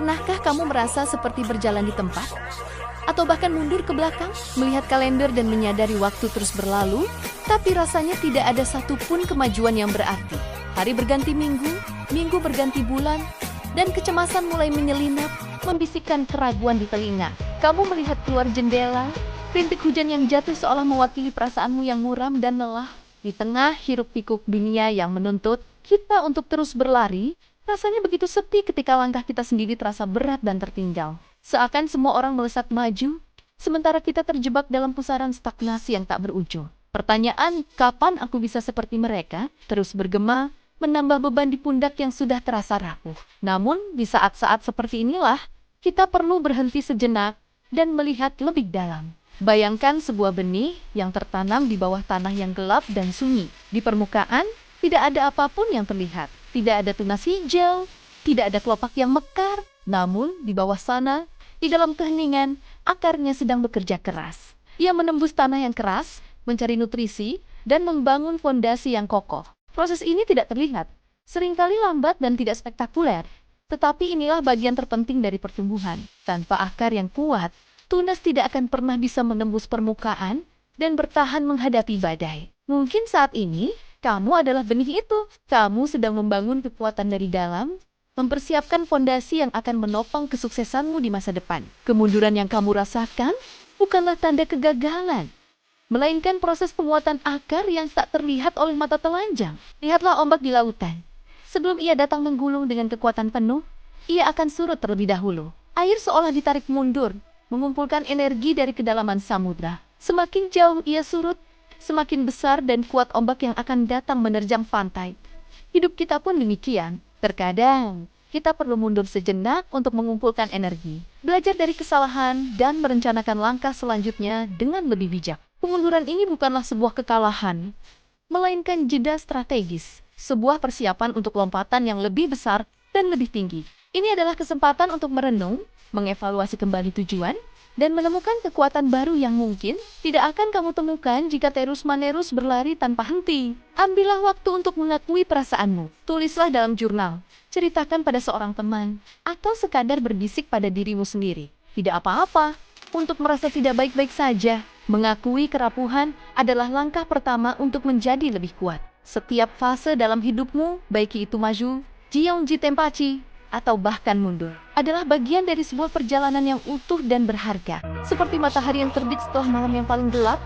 Pernahkah kamu merasa seperti berjalan di tempat? Atau bahkan mundur ke belakang, melihat kalender dan menyadari waktu terus berlalu, tapi rasanya tidak ada satupun kemajuan yang berarti. Hari berganti minggu, minggu berganti bulan, dan kecemasan mulai menyelinap, membisikkan keraguan di telinga. Kamu melihat keluar jendela, rintik hujan yang jatuh seolah mewakili perasaanmu yang muram dan lelah. Di tengah hiruk-pikuk dunia yang menuntut kita untuk terus berlari, rasanya begitu sepi ketika langkah kita sendiri terasa berat dan tertinggal. Seakan semua orang melesat maju, sementara kita terjebak dalam pusaran stagnasi yang tak berujung. Pertanyaan, kapan aku bisa seperti mereka, terus bergema, menambah beban di pundak yang sudah terasa rapuh. Namun, di saat-saat seperti inilah, kita perlu berhenti sejenak dan melihat lebih dalam. Bayangkan sebuah benih yang tertanam di bawah tanah yang gelap dan sunyi. Di permukaan, tidak ada apapun yang terlihat. Tidak ada tunas hijau, tidak ada kelopak yang mekar. Namun, di bawah sana, di dalam keheningan, akarnya sedang bekerja keras. Ia menembus tanah yang keras, mencari nutrisi, dan membangun fondasi yang kokoh. Proses ini tidak terlihat, seringkali lambat dan tidak spektakuler. Tetapi inilah bagian terpenting dari pertumbuhan. Tanpa akar yang kuat, tunas tidak akan pernah bisa menembus permukaan dan bertahan menghadapi badai. Mungkin saat ini, kamu adalah benih itu. Kamu sedang membangun kekuatan dari dalam, mempersiapkan fondasi yang akan menopang kesuksesanmu di masa depan. Kemunduran yang kamu rasakan bukanlah tanda kegagalan, melainkan proses penguatan akar yang tak terlihat oleh mata telanjang. Lihatlah ombak di lautan. Sebelum ia datang menggulung dengan kekuatan penuh, ia akan surut terlebih dahulu. Air seolah ditarik mundur, mengumpulkan energi dari kedalaman samudra. Semakin jauh ia surut, semakin besar dan kuat ombak yang akan datang menerjang pantai. Hidup kita pun demikian. Terkadang, kita perlu mundur sejenak untuk mengumpulkan energi, belajar dari kesalahan, dan merencanakan langkah selanjutnya dengan lebih bijak. Pengunduran ini bukanlah sebuah kekalahan, melainkan jeda strategis, sebuah persiapan untuk lompatan yang lebih besar dan lebih tinggi. Ini adalah kesempatan untuk merenung, mengevaluasi kembali tujuan, dan menemukan kekuatan baru yang mungkin tidak akan kamu temukan jika terus-menerus berlari tanpa henti. Ambillah waktu untuk mengakui perasaanmu. Tulislah dalam jurnal, ceritakan pada seorang teman, atau sekadar berbisik pada dirimu sendiri. Tidak apa-apa untuk merasa tidak baik-baik saja. Mengakui kerapuhan adalah langkah pertama untuk menjadi lebih kuat. Setiap fase dalam hidupmu, baik itu maju, Jeongji Tempachi, atau bahkan mundur, adalah bagian dari sebuah perjalanan yang utuh dan berharga. Seperti matahari yang terbit setelah malam yang paling gelap,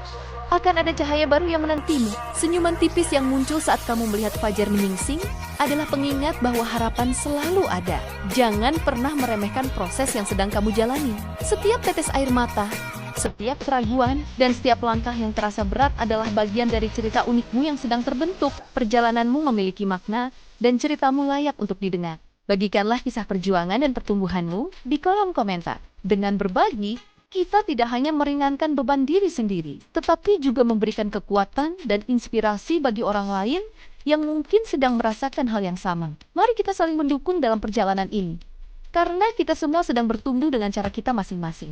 akan ada cahaya baru yang menantimu. Senyuman tipis yang muncul saat kamu melihat fajar menyingsing adalah pengingat bahwa harapan selalu ada. Jangan pernah meremehkan proses yang sedang kamu jalani. Setiap tetes air mata, setiap keraguan, dan setiap langkah yang terasa berat adalah bagian dari cerita unikmu yang sedang terbentuk. Perjalananmu memiliki makna, dan ceritamu layak untuk didengar. Bagikanlah kisah perjuangan dan pertumbuhanmu di kolom komentar. Dengan berbagi, kita tidak hanya meringankan beban diri sendiri, tetapi juga memberikan kekuatan dan inspirasi bagi orang lain yang mungkin sedang merasakan hal yang sama. Mari kita saling mendukung dalam perjalanan ini, karena kita semua sedang bertumbuh dengan cara kita masing-masing.